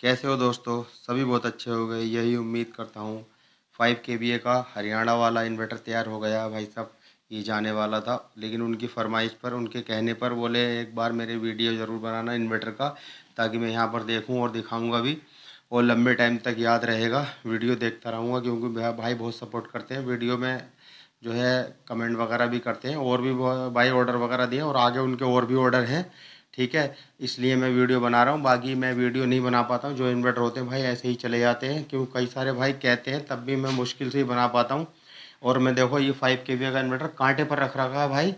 कैसे हो दोस्तों? सभी बहुत अच्छे हो गए, यही उम्मीद करता हूँ। 5 केवीए का हरियाणा वाला इन्वर्टर तैयार हो गया भाई साहब। ये जाने वाला था, लेकिन उनकी फरमाइश पर, उनके कहने पर बोले एक बार मेरे वीडियो ज़रूर बनाना इन्वर्टर का, ताकि मैं यहाँ पर देखूँ और दिखाऊँगा भी, और लंबे टाइम तक याद रहेगा। वीडियो देखता रहूँगा, क्योंकि भाई बहुत सपोर्ट करते हैं वीडियो में, जो है कमेंट वगैरह भी करते हैं, और भी भाई ऑर्डर वगैरह दिए, और आगे उनके और भी ऑर्डर हैं। ठीक है, इसलिए मैं वीडियो बना रहा हूँ। बाकी मैं वीडियो नहीं बना पाता हूँ, जो इन्वर्टर होते हैं भाई ऐसे ही चले जाते हैं, क्योंकि कई सारे भाई कहते हैं, तब भी मैं मुश्किल से ही बना पाता हूँ। और मैं देखो ये 5 केवीए का इन्वर्टर कांटे पर रख रखा है भाई।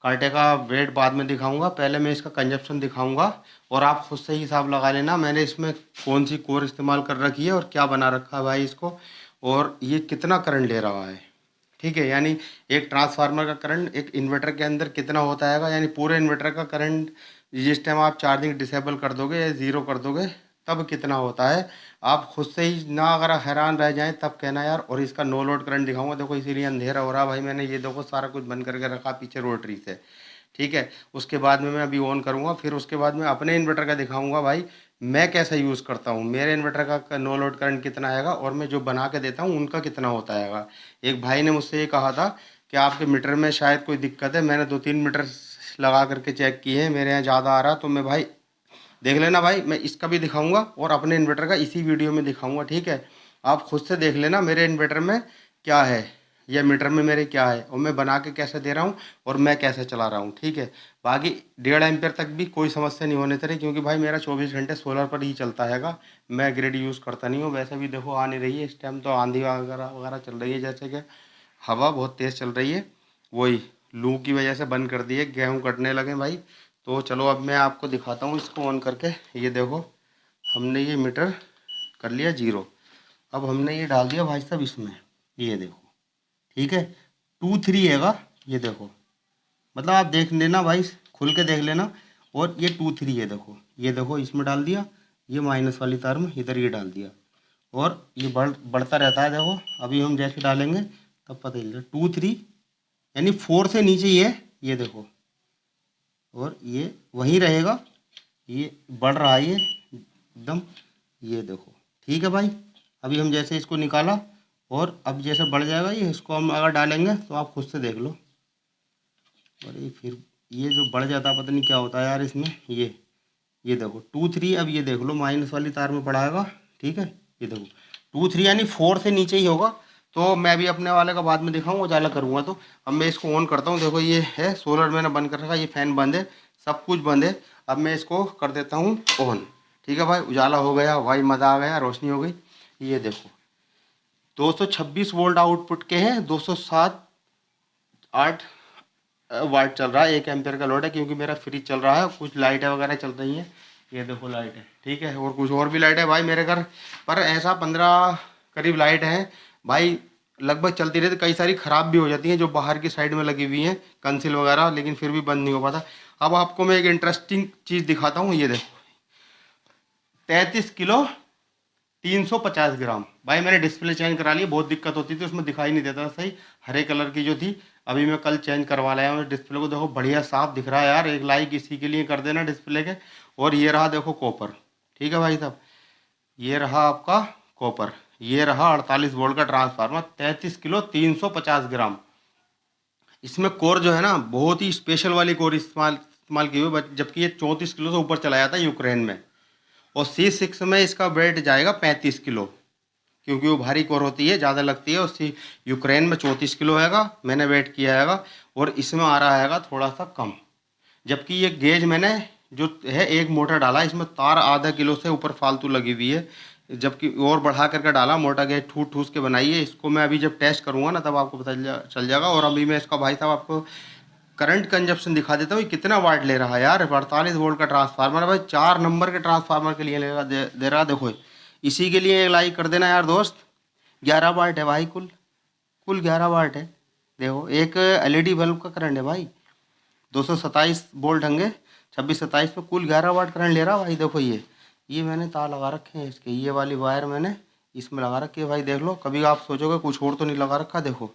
कांटे का वेट बाद में दिखाऊंगा, पहले मैं इसका कंजप्शन दिखाऊंगा, और आप खुद से ही हिसाब लगा लेना मैंने इसमें कौन सी कोर इस्तेमाल कर रखी है और क्या बना रखा है भाई इसको, और ये कितना करंट ले रहा है। ठीक है, यानी एक ट्रांसफार्मर का करंट एक इन्वर्टर के अंदर कितना होता है, यानी पूरे इन्वर्टर का करंट जिस टाइम आप चार्जिंग डिसेबल कर दोगे या ज़ीरो कर दोगे तब कितना होता है। आप खुद से ही ना अगर हैरान रह जाएं तब कहना यार। और इसका नो लोड करंट दिखाऊंगा, देखो इसीलिए अंधेरा हो रहा भाई, मैंने ये देखो सारा कुछ बंद करके रखा पीछे रोटरी से। ठीक है, उसके बाद में मैं अभी ऑन करूँगा, फिर उसके बाद में अपने इन्वर्टर का दिखाऊंगा भाई मैं कैसे यूज़ करता हूँ, मेरे इन्वर्टर का नो लोड करंट कितना आएगा, और मैं जो बना के देता हूँ उनका कितना होता है। एक भाई ने मुझसे ये कहा था कि आपके मीटर में शायद कोई दिक्कत है। मैंने 2-3 मीटर लगा करके चेक किए हैं, मेरे यहाँ ज़्यादा आ रहा, तो मैं भाई देख लेना भाई, मैं इसका भी दिखाऊंगा और अपने इन्वर्टर का इसी वीडियो में दिखाऊंगा। ठीक है, आप खुद से देख लेना मेरे इन्वर्टर में क्या है, या मीटर में मेरे क्या है, और मैं बना के कैसे दे रहा हूँ, और मैं कैसे चला रहा हूँ। ठीक है, बाकी 1.5 एम्पियर तक भी कोई समस्या नहीं होने चाहिए, क्योंकि भाई मेरा 24 घंटे सोलर पर ही चलता हैगा। मैं ग्रिड यूज़ करता नहीं हूँ। वैसे भी देखो आ नहीं रही है इस टाइम, तो आंधी वगैरह वगैरह चल रही है, जैसे कि हवा बहुत तेज़ चल रही है, वही लू की वजह से बंद कर दी है, गेहूँ कटने लगे भाई। तो चलो अब मैं आपको दिखाता हूँ इसको ऑन करके। ये देखो हमने ये मीटर कर लिया जीरो। अब हमने ये डाल दिया भाई साहब इसमें, ये देखो। ठीक है, 2-3 हैगा, ये देखो, मतलब आप देख लेना भाई, खुल के देख लेना। और ये 2-3 है, देखो ये देखो इसमें डाल दिया, ये माइनस वाली तार में इधर ये डाल दिया, और ये बढ़ता रहता है। देखो अभी हम जैसे डालेंगे तब पता चलेगा 2-3, यानी 4 से नीचे ही है, ये देखो, और ये वहीं रहेगा, ये बढ़ रहा है ये एकदम, ये देखो। ठीक है भाई, अभी हम जैसे इसको निकाला, और अब जैसे बढ़ जाएगा ये, इसको हम अगर डालेंगे तो आप खुद से देख लो। अरे फिर ये जो बढ़ जाता है पता नहीं क्या होता है यार इसमें। ये देखो 2-3, अब ये देख लो माइनस वाली तार में पड़ाएगा। ठीक है, ये देखो 2-3 यानी 4 से नीचे ही होगा। तो मैं भी अपने वाले का बाद में दिखाऊंगा, उजाला करूँगा। तो अब मैं इसको ऑन करता हूँ, देखो ये है सोलर मैंने बंद कर रखा, ये फैन बंद है, सब कुछ बंद है। अब मैं इसको कर देता हूँ ऑन। ठीक है भाई, उजाला हो गया भाई, मज़ा आ गया, रोशनी हो गई। ये देखो 226 वोल्ट आउटपुट के हैं, 207 8 वाट चल रहा है, 1 एम्पियर का लोड है, क्योंकि मेरा फ्रिज चल रहा है, कुछ लाइटें वगैरह चल रही हैं। ये देखो लाइट है। ठीक है, और कुछ और भी लाइट है भाई मेरे घर पर, ऐसा 15 करीब लाइट है भाई, लगभग चलती रहती। कई सारी ख़राब भी हो जाती हैं जो बाहर की साइड में लगी हुई हैं, कंसिल वगैरह, लेकिन फिर भी बंद नहीं हो पाता। अब आपको मैं एक इंटरेस्टिंग चीज़ दिखाता हूँ, ये देखो 33 किलो 350 ग्राम। भाई मैंने डिस्प्ले चेंज करा लिया, बहुत दिक्कत होती थी उसमें, दिखाई नहीं देता था सही, हरे कलर की जो थी। अभी मैं कल चेंज करवा लाया हूँ डिस्प्ले को, देखो बढ़िया साफ दिख रहा है यार। एक लाइक इसी के लिए कर देना डिस्प्ले के। और ये रहा देखो कॉपर। ठीक है भाई साहब, ये रहा आपका कॉपर, ये रहा 48 वोल्ट का ट्रांसफार्मर, 33 किलो 350 ग्राम। इसमें कोर जो है ना, बहुत ही स्पेशल वाली कोर इस्तेमाल इस्तेमाल की हुई, जबकि ये 34 किलो से ऊपर चला जाता है यूक्रेन में। और C6 में इसका वेट जाएगा 35 किलो, क्योंकि वो भारी कोर होती है, ज़्यादा लगती है। उससे यूक्रेन में 34 किलो हैगा, मैंने वेट किया हैगा, और इसमें आ रहा हैगा थोड़ा सा कम। जबकि ये गेज मैंने जो है एक मोटर डाला, इसमें तार आधा किलो से ऊपर फालतू लगी हुई है, जबकि और बढ़ा करके डाला, मोटा गेज ठूस ठूस के बनाई है। इसको मैं अभी जब टेस्ट करूँगा ना तब आपको पता चल जाएगा। और अभी मैं इसका भाई साहब आपको करंट कंजप्शन दिखा देता हूँ, कितना वाट ले रहा है यार। 48 वोल्ट का ट्रांसफार्मर है भाई, 4 नंबर के ट्रांसफार्मर के लिए लेगा दे रहा, देखो इसी के लिए एक लाइक कर देना यार दोस्त। 11 वाट है भाई, कुल कुल 11 वाट है। देखो एक एलईडी बल्ब का करंट है भाई, 227 वोल्ट होंगे, 26-27 पे कुल 11 वाट करंट ले रहा भाई। देखो ये मैंने तार लगा रखे हैं इसके, ये वाली वायर मैंने इसमें लगा रखी है भाई, देख लो। कभी आप सोचोगे कुछ और तो नहीं लगा रखा, देखो।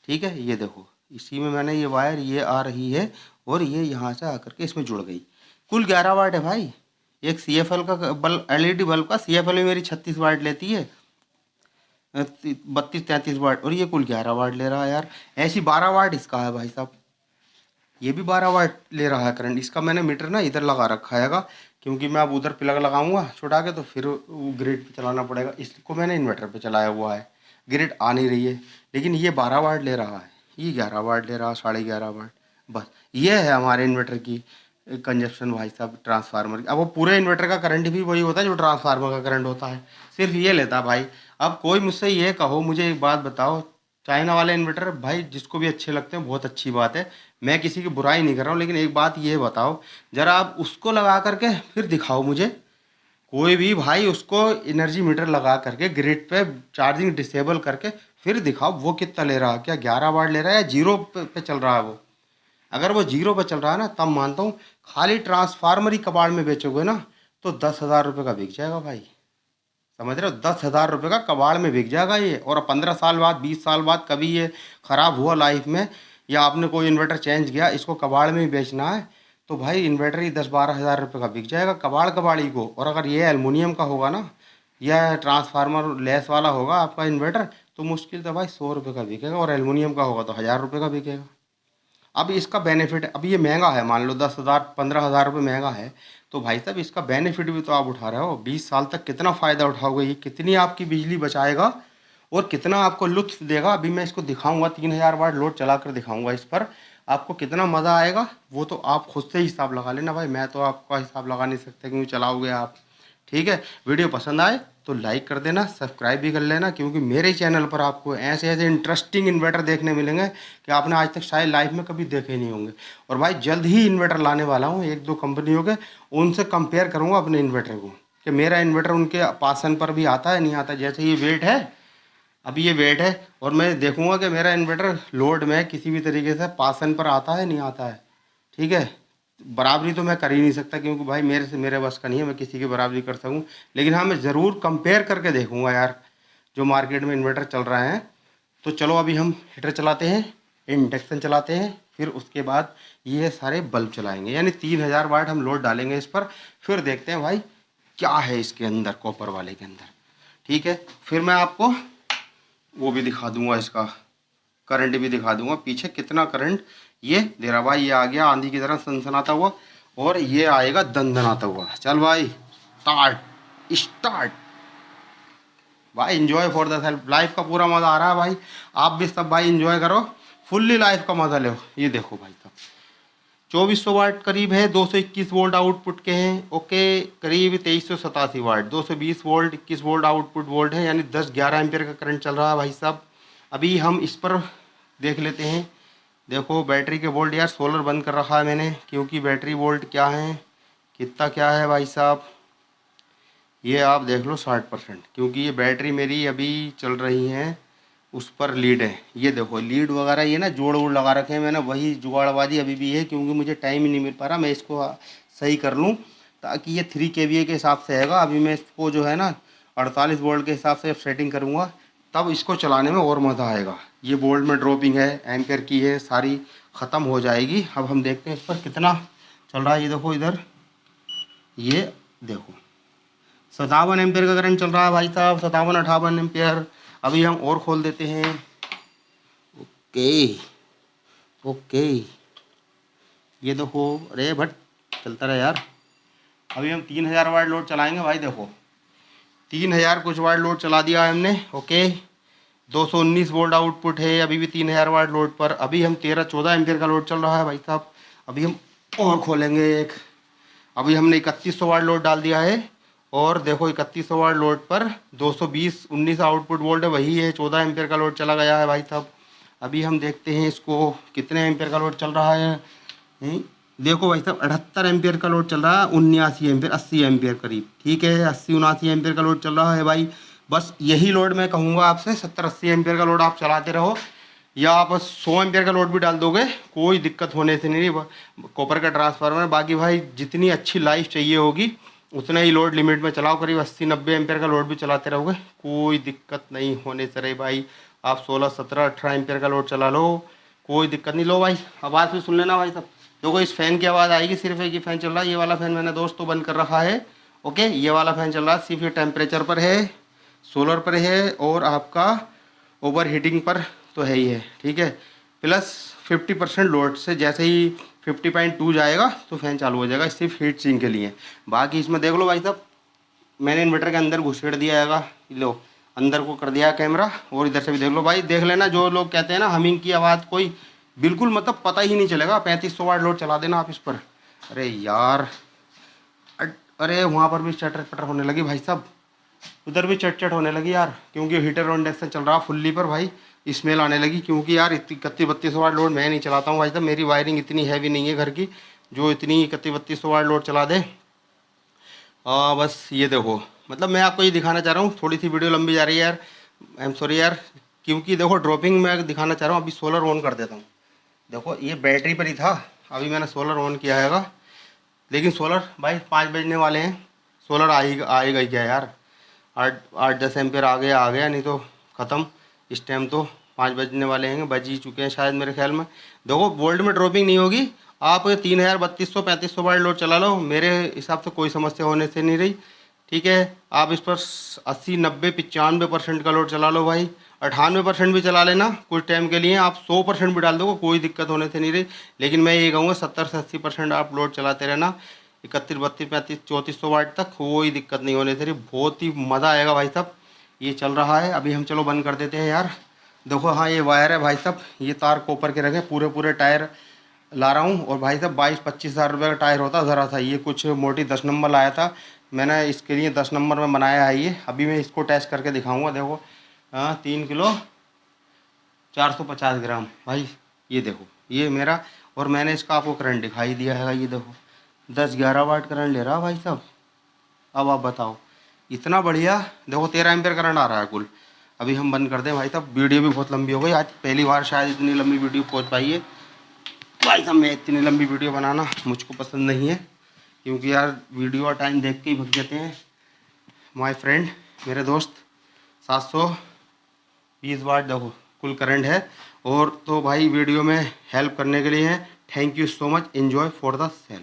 ठीक है, ये देखो इसी में मैंने ये वायर ये आ रही है, और ये यहाँ से आकर के इसमें जुड़ गई। कुल 11 वाट है भाई, एक CFL का बल्ब, LED बल्ब का CFL में मेरी 36 वाट लेती है, 32-33 वाट, और ये कुल 11 वाट ले रहा है यार। ऐसी 12 वाट इसका है भाई साहब, ये भी 12 वाट ले रहा है करंट। इसका मैंने मीटर ना इधर लगा रखा हैगा, क्योंकि मैं अब उधर प्लग लगाऊंगा छुटा के तो फिर वो ग्रिड पे चलाना पड़ेगा, इसको मैंने इन्वर्टर पे चलाया हुआ है। ग्रिड आ नहीं रही है, लेकिन ये 12 वाट ले रहा है, ये 11 वाट ले रहा है, 11.5 वाट। बस ये है हमारे इन्वर्टर की कंजप्शन भाई साहब, ट्रांसफार्मर की। अब वो पूरे इन्वर्टर का करंट भी वही होता है जो ट्रांसफार्मर का करंट होता है, सिर्फ ये लेता है भाई। अब कोई मुझसे ये कहो, मुझे एक बात बताओ, चाइना वाले इन्वर्टर भाई जिसको भी अच्छे लगते हैं बहुत अच्छी बात है, मैं किसी की बुराई नहीं कर रहा हूँ, लेकिन एक बात ये बताओ, जरा आप उसको लगा करके फिर दिखाओ मुझे, कोई भी भाई उसको एनर्जी मीटर लगा करके ग्रिड पे चार्जिंग डिसेबल करके फिर दिखाओ वो कितना ले रहा है, क्या 11 वाट ले रहा है या जीरो पे चल रहा है वो। अगर वो जीरो पे चल रहा है ना तब मानता हूँ, खाली ट्रांसफार्मर ही कबाड़ में बेचोगे ना तो 10,000 रुपये का बिक जाएगा भाई, समझ रहे हो, 10,000 रुपये का कबाड़ में बिक जाएगा ये। और 15 साल बाद, 20 साल बाद कभी ये ख़राब हुआ लाइफ में, या आपने कोई इन्वर्टर चेंज किया, इसको कबाड़ में ही बेचना है, तो भाई इन्वर्टर ही 10-12 हज़ार रुपये का बिक जाएगा कबाड़ कबाड़ी को। और अगर ये एलुमिनियम का होगा ना, या ट्रांसफार्मर लेस वाला होगा आपका इन्वर्टर, तो मुश्किल से भाई 100 रुपये का बिकेगा, और एलुमिनियम का होगा तो 1,000 रुपये का बिकेगा। अब इसका बेनिफिट, अब ये महंगा है, मान लो 10,000 15,000 रुपये महंगा है, तो भाई साहब इसका बेनिफिट भी तो आप उठा रहे हो। 20 साल तक कितना फ़ायदा उठाओगे, ये कितनी आपकी बिजली बचाएगा और कितना आपको लुत्फ देगा। अभी मैं इसको दिखाऊंगा, 3,000 वाट लोड चला कर दिखाऊंगा इस पर, आपको कितना मज़ा आएगा वो तो आप खुद से ही हिसाब लगा लेना भाई, मैं तो आपका हिसाब लगा नहीं सकता क्योंकि चलाओगे आप। ठीक है, वीडियो पसंद आए तो लाइक कर देना, सब्सक्राइब भी कर लेना, क्योंकि मेरे चैनल पर आपको ऐसे ऐसे इंटरेस्टिंग इन्वर्टर देखने मिलेंगे कि आपने आज तक शायद लाइफ में कभी देखे नहीं होंगे। और भाई जल्द ही इन्वर्टर लाने वाला हूँ, 1-2 कंपनियों के, उनसे कंपेयर करूँगा अपने इन्वर्टर को कि मेरा इन्वर्टर उनके पासन पर भी आता है नहीं आता। जैसे ये वेट है, अभी ये वेट है, और मैं देखूंगा कि मेरा इन्वर्टर लोड में किसी भी तरीके से पासन पर आता है नहीं आता है। ठीक है, बराबरी तो मैं कर ही नहीं सकता क्योंकि भाई मेरे से मेरे बस का नहीं है मैं किसी की बराबरी कर सकूं, लेकिन हाँ मैं ज़रूर कंपेयर करके देखूंगा यार जो मार्केट में इन्वर्टर चल रहे हैं। तो चलो अभी हम हीटर चलाते हैं, इंडक्शन चलाते हैं, फिर उसके बाद ये सारे बल्ब चलाएंगे, यानी 3,000 वाट हम लोड डालेंगे इस पर, फिर देखते हैं भाई क्या है इसके अंदर, कॉपर वाले के अंदर। ठीक है, फिर मैं आपको वो भी दिखा दूंगा, इसका करंट भी दिखा दूंगा, पीछे कितना करंट ये दे रहा। भाई ये आ गया आंधी की तरह सनसनाता हुआ, और ये आएगा दंदनाता हुआ। चल भाई स्टार्ट स्टार्ट भाई, enjoy for the self, life का पूरा मज़ा आ रहा है भाई। आप भी सब भाई एंजॉय करो, फुल्ली लाइफ का मज़ा लो। ये देखो भाई साहब 2400 वाट करीब है, 221 वोल्ट आउटपुट के हैं। ओके, करीब 2387 वाट, 220 वोल्ट, 21 वोल्ट आउटपुट वोल्ट है, यानी 10-11 एम्पियर का करंट चल रहा है भाई साहब। अभी हम इस पर देख लेते हैं। देखो बैटरी के वोल्ट, यार सोलर बंद कर रखा है मैंने क्योंकि बैटरी वोल्ट क्या है, कितना क्या है भाई साहब, ये आप देख लो 60%, क्योंकि ये बैटरी मेरी अभी चल रही है उस पर लीड है। ये देखो लीड वगैरह ये ना जोड़ वोड़ लगा रखे हैं मैंने, वही जुगाड़बाजी अभी भी है क्योंकि मुझे टाइम ही नहीं मिल पा रहा मैं इसको सही कर लूँ, ताकि ये 3 kVA के हिसाब से आएगा। अभी मैं इसको जो है ना 48 वोल्ट के हिसाब से सेटिंग करूँगा, तब इसको चलाने में और मज़ा आएगा। ये वोल्ट में ड्रॉपिंग है, एम्पेयर की है, सारी ख़त्म हो जाएगी। अब हम देखते हैं इस पर कितना चल रहा है। ये देखो इधर, ये देखो 57 एम्पेयर का करंट चल रहा है भाई साहब, 57-58 एम्पेयर। अभी हम और खोल देते हैं। ओके ओके, ये देखो, अरे भट चलता रहे यार। अभी हम 3,000 वाट लोड चलाएंगे भाई, देखो 3,000 कुछ वाट लोड चला दिया है हमने। ओके, 219 वोल्ट आउटपुट है अभी भी 3,000 वाट लोड पर। अभी हम 13-14 एम्पियर का लोड चल रहा है भाई साहब। अभी हम और खोलेंगे एक, अभी हमने 3100 वाट लोड डाल दिया है, और देखो 3100 वाट लोड पर 220-19 आउटपुट वोल्ट है, वही है, 14 एम्पियर का लोड चला गया है भाई साहब। अभी हम देखते हैं इसको कितने एम्पियर का लोड चल रहा है। देखो भाई साहब 78 एम्पियर का लोड चल रहा है, 79 एम्पियर, 80 एम्पियर करीब। ठीक है, 80-79 एम्पियर का लोड चल रहा है भाई। बस यही लोड मैं कहूँगा आपसे, 70-80 एम्पियर का लोड आप चलाते रहो, या आप 100 एम्पियर का लोड भी डाल दोगे कोई दिक्कत होने से नहीं। कॉपर का ट्रांसफार्मर बाकी भाई जितनी अच्छी लाइफ चाहिए होगी उतना ही लोड लिमिट में चलाओ, करीब 80-90 एम्पियर का लोड भी चलाते रहोगे कोई दिक्कत नहीं होने से रही भाई। आप 16-17-18 एम्पियर का लोड चला लो, कोई दिक्कत नहीं। लो भाई आवाज़ भी सुन लेना भाई साहब, देखो इस फ़ैन की आवाज़ आएगी, सिर्फ एक ही फ़ैन चल रहा है। ये वाला फ़ैन मैंने दोस्तों बंद कर रखा है। ओके, ये वाला फ़ैन चल रहा है, सिर्फ ये टेम्परेचर पर है, सोलर पर है और आपका ओवर हीटिंग पर तो है ही है, ठीक है। प्लस 50% लोड से जैसे ही 50.2 जाएगा तो फ़ैन चालू हो जाएगा, सिर्फ हीट सिंक के लिए। बाकी इसमें देख लो भाई साहब, मैंने इन्वर्टर के अंदर घुसेड़ दिया है, लो अंदर को कर दिया कैमरा, और इधर से भी देख लो भाई, देख लेना। जो लोग कहते हैं ना हमिंग की आवाज़ कोई बिल्कुल मतलब पता ही नहीं चलेगा। 3500 वाट लोड चला देना आप इस पर। अरे यार, अरे वहाँ पर भी चटर पटर होने लगी भाई साहब, उधर भी चट चट होने लगी यार, क्योंकि हीटर और इंडक्शन चल रहा फुल्ली पर भाई, स्मेल आने लगी। क्योंकि यार इतनी 31-32 वाट लोड मैं नहीं चलाता हूँ भाई साहब, मेरी वायरिंग इतनी हैवी नहीं है घर की जो इतनी 31-32 वाट लोड चला दे। बस ये देखो, मतलब मैं आपको ये दिखाना चाह रहा हूँ। थोड़ी सी वीडियो लंबी जा रही है यार, आई एम सॉरी यार, क्योंकि देखो ड्रॉपिंग मैं दिखाना चाह रहा हूँ। अभी सोलर ऑन कर देता हूँ। देखो ये बैटरी पर ही था, अभी मैंने सोलर ऑन किया हैगा, लेकिन सोलर भाई 5 बजने वाले हैं, सोलर आएगा ही क्या यार। 8-10 एम्पेयर आ गया, नहीं तो ख़त्म। इस टाइम तो 5 बजने वाले हैं, बज ही चुके हैं शायद मेरे ख्याल में। देखो वोल्ट में ड्रॉपिंग नहीं होगी। आप 3000 3200 वाट लोड चला लो, मेरे हिसाब से कोई समस्या होने से नहीं रही, ठीक है। आप इस पर 80-90-95% का लोड चला लो भाई, 98% भी चला लेना कुछ टाइम के लिए। आप 100% भी डाल दो, कोई दिक्कत होने से नहीं रही। लेकिन मैं ये कहूँगा 70 से 80% आप लोड चलाते रहना, 31-32-33-3400 वाट तक, कोई दिक्कत नहीं होने से रही। बहुत ही मज़ा आएगा भाई साहब। ये चल रहा है अभी, हम चलो बंद कर देते हैं यार। देखो हाँ ये वायर है भाई साहब, ये तार कॉपर के रखे, पूरे पूरे टायर ला रहा हूँ। और भाई साहब 22-25 हज़ार रुपये का टायर होता ज़रा सा, ये कुछ मोटी 10 नंबर लाया था मैंने, इसके लिए 10 नंबर में बनाया है ये। अभी मैं इसको टेस्ट करके दिखाऊंगा। देखो 3 किलो 450 ग्राम भाई, ये देखो ये मेरा, और मैंने इसका आपको करंट दिखाई दिया है, ये देखो 10-11 वाट करंट ले रहा भाई साहब। अब आप बताओ, इतना बढ़िया। देखो 13 एम्पेयर करंट आ रहा है कुल। अभी हम बंद कर दें भाई साहब, वीडियो भी बहुत लंबी हो गई आज, पहली बार शायद इतनी लंबी वीडियो पहुंच पाई है भाई साहब। मैं इतनी लंबी वीडियो बनाना मुझको पसंद नहीं है, क्योंकि यार वीडियो और टाइम देख के ही भग जाते हैं माय फ्रेंड, मेरे दोस्त। 720 वाट देखो कुल करंट है। और तो भाई वीडियो में हेल्प करने के लिए है, thank you so much, enjoy for the cell.